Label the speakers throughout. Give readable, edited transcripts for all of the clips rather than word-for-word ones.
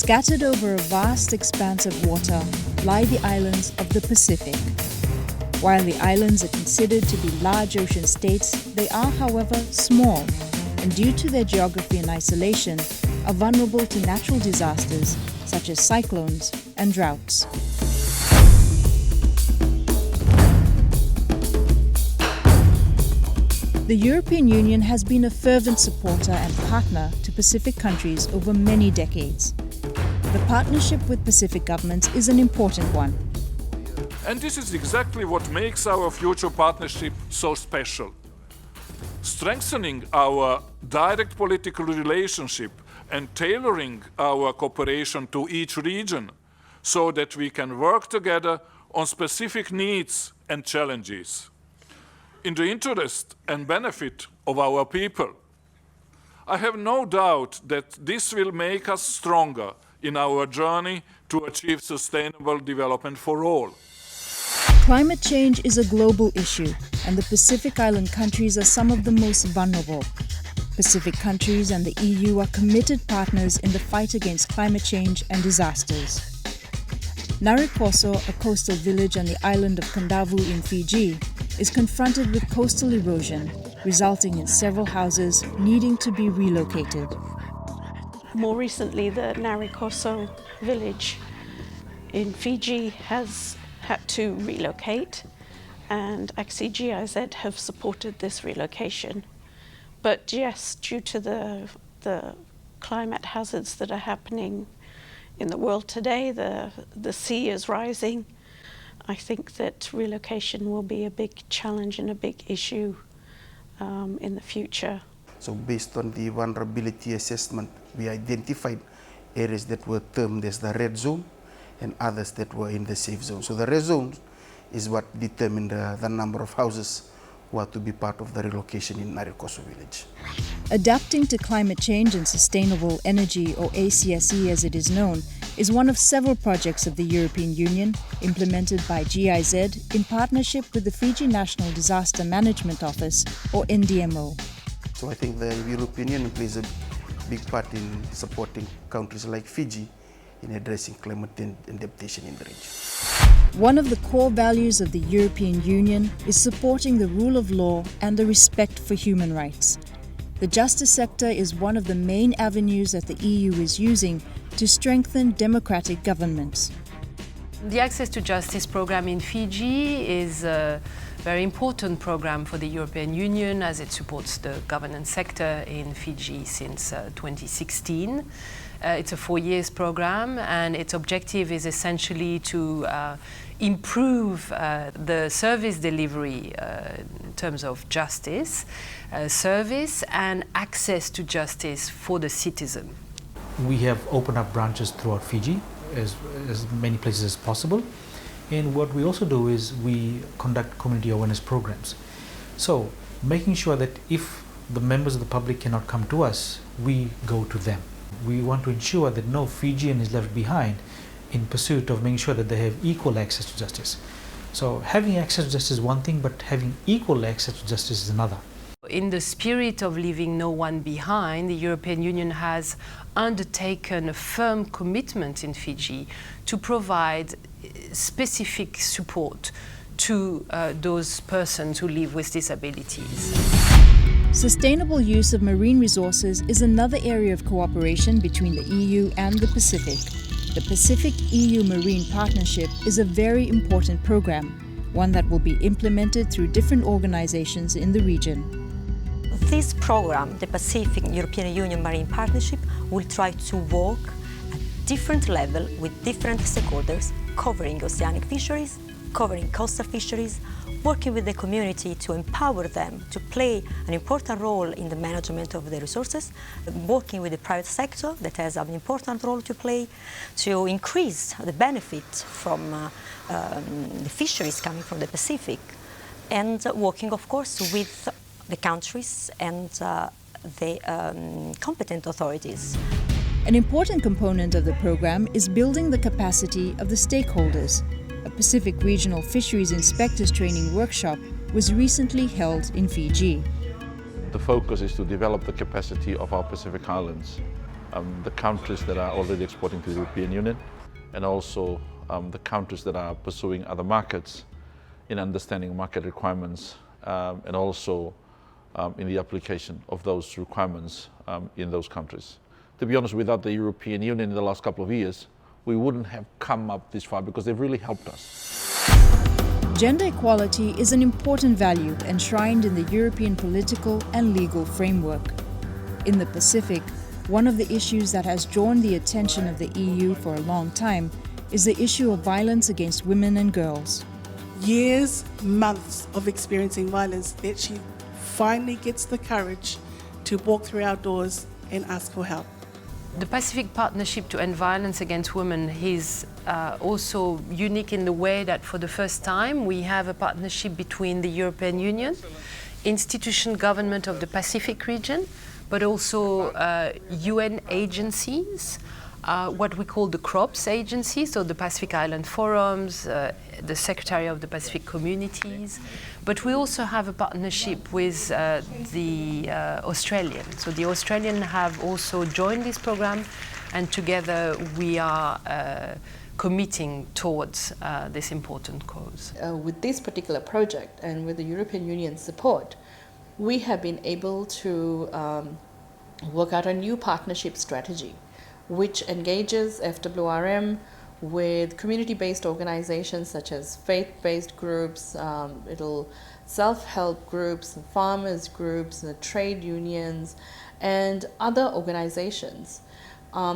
Speaker 1: Scattered over a vast expanse of water lie the islands of the Pacific. While the islands are considered to be large ocean states, they are, however, small, and due to their geography and isolation, are vulnerable to natural disasters such as cyclones and droughts. The European Union has been a fervent supporter and partner to Pacific countries over many decades. The partnership with Pacific governments is an important one.
Speaker 2: And this is exactly what makes our future partnership so special. Strengthening our direct political relationship and tailoring our cooperation to each region so that we can work together on specific needs and challenges in the interest and benefit of our people. I have no doubt that this will make us stronger in our journey to achieve sustainable development for all.
Speaker 1: Climate change is a global issue, and the Pacific Island countries are some of the most vulnerable. Pacific countries and the EU are committed partners in the fight against climate change and disasters. Narikoso, a coastal village on the island of Kondavu in Fiji, is confronted with coastal erosion, resulting in several houses needing to be relocated.
Speaker 3: More recently, the Narikoso village in Fiji has had to relocate, and actually GIZ have supported this relocation. But yes, due to the climate hazards that are happening in the world today, the sea is rising. I think that relocation will be a big challenge and a big issue in the future.
Speaker 4: So based on the vulnerability assessment, we identified areas that were termed as the red zone and others that were in the safe zone. So the red zone is what determined the number of houses who are to be part of the relocation in Narikoso village.
Speaker 1: Adapting to climate change and sustainable energy, or ACSE as it is known, is one of several projects of the European Union implemented by GIZ in partnership with the Fiji National Disaster Management Office, or NDMO.
Speaker 4: So I think the European Union plays a big part in supporting countries like Fiji in addressing climate adaptation in the region.
Speaker 1: One of the core values of the European Union is supporting the rule of law and the respect for human rights. The justice sector is one of the main avenues that the EU is using to strengthen democratic governments.
Speaker 5: The Access to Justice program in Fiji is a very important program for the European Union as it supports the governance sector in Fiji since 2016. It's a 4-year program, and its objective is essentially to improve the service delivery in terms of justice, service and access to justice for the citizen.
Speaker 6: We have opened up branches throughout Fiji, as many places as possible. And what we also do is we conduct community awareness programs. So making sure that if the members of the public cannot come to us, we go to them. We want to ensure that no Fijian is left behind in pursuit of making sure that they have equal access to justice. So having access to justice is one thing, but having equal access to justice is another.
Speaker 5: In the spirit of leaving no one behind, the European Union has undertaken a firm commitment in Fiji to provide specific support to those persons who live with disabilities.
Speaker 1: Sustainable use of marine resources is another area of cooperation between the EU and the Pacific. The Pacific-EU Marine Partnership is a very important program, one that will be implemented through different organizations in the region.
Speaker 7: This program, the Pacific-European Union Marine Partnership, will try to work at different levels with different stakeholders, covering oceanic fisheries, covering coastal fisheries, working with the community to empower them to play an important role in the management of the resources, working with the private sector that has an important role to play to increase the benefit from the fisheries coming from the Pacific, and working, of course, with the countries and the competent authorities.
Speaker 1: An important component of the program is building the capacity of the stakeholders. A Pacific Regional Fisheries Inspectors Training Workshop was recently held in Fiji.
Speaker 8: The focus is to develop the capacity of our Pacific Islands the countries that are already exporting to the European Union, and also the countries that are pursuing other markets in understanding market requirements and also in the application of those requirements in those countries. To be honest, without the European Union in the last couple of years, we wouldn't have come up this far because they've really helped us.
Speaker 1: Gender equality is an important value enshrined in the European political and legal framework. In the Pacific, one of the issues that has drawn the attention of the EU for a long time is the issue of violence against women and girls.
Speaker 9: Years, months of experiencing violence, that she finally gets the courage to walk through our doors and ask for help.
Speaker 5: The Pacific Partnership to End Violence Against Women is also unique in the way that for the first time we have a partnership between the European Union, institution government of the Pacific region, but also UN agencies, what we call the CROPS agencies, so the Pacific Island Forums, the Secretary of the Pacific Communities, but we also have a partnership with the Australian. So the Australian have also joined this program, and together we are committing towards this important cause.
Speaker 10: With this particular project and with the European Union's support, we have been able to work out a new partnership strategy which engages FWRM with community-based organizations such as faith-based groups, self-help groups, farmers groups, trade unions, and other organizations,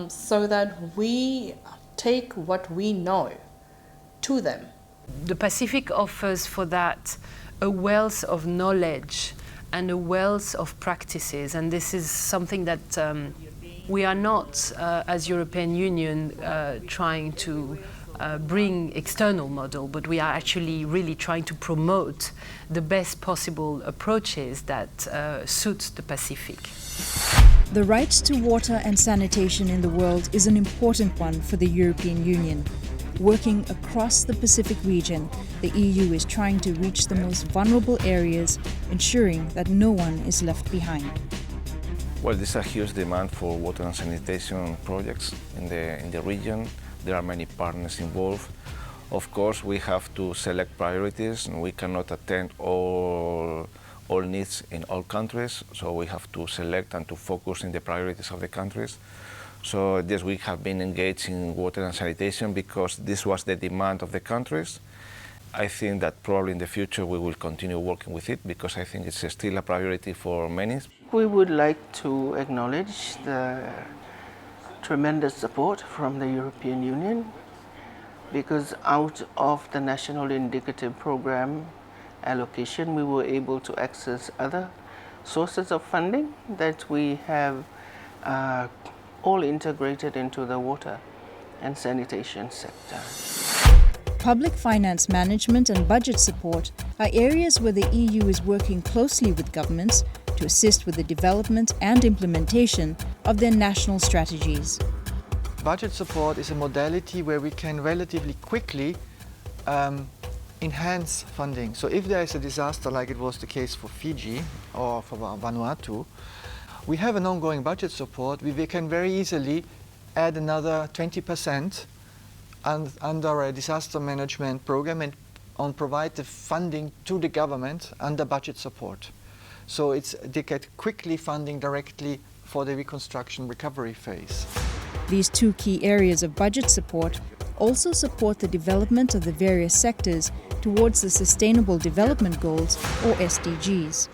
Speaker 10: so that we take what we know to them.
Speaker 5: The Pacific offers for that a wealth of knowledge and a wealth of practices, and this is something that we are not, as European Union, trying to bring external model, but we are actually really trying to promote the best possible approaches that suit the Pacific.
Speaker 1: The right to water and sanitation in the world is an important one for the European Union. Working across the Pacific region, the EU is trying to reach the most vulnerable areas, ensuring that no one is left behind.
Speaker 11: Well, there's a huge demand for water and sanitation projects in the region. There are many partners involved. Of course, we have to select priorities, and we cannot attend all needs in all countries, so we have to select and to focus in the priorities of the countries. So yes, we have been engaged in water and sanitation because this was the demand of the countries. I think that probably in the future we will continue working with it because I think it's still a priority for many.
Speaker 12: We would like to acknowledge the tremendous support from the European Union, because out of the National Indicative Program allocation we were able to access other sources of funding that we have all integrated into the water and sanitation sector.
Speaker 1: Public finance management and budget support are areas where the EU is working closely with governments to assist with the development and implementation of their national strategies.
Speaker 13: Budget support is a modality where we can relatively quickly enhance funding. So if there is a disaster like it was the case for Fiji or for Vanuatu, we have an ongoing budget support. We can very easily add another 20% under a disaster management program and provide the funding to the government under budget support. So they get quickly funding directly for the reconstruction recovery phase.
Speaker 1: These two key areas of budget support also support the development of the various sectors towards the Sustainable Development Goals, or SDGs.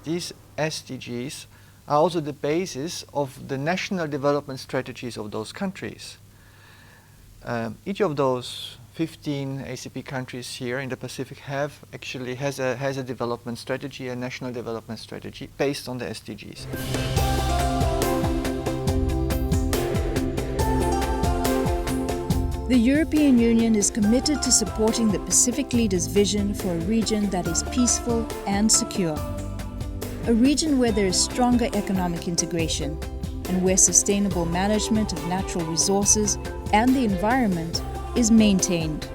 Speaker 13: These SDGs are also the basis of the national development strategies of those countries. Each of those 15 ACP countries here in the Pacific has a development strategy, a national development strategy based on the SDGs.
Speaker 1: The European Union is committed to supporting the Pacific leaders' vision for a region that is peaceful and secure. A region where there is stronger economic integration and where sustainable management of natural resources and the environment is maintained.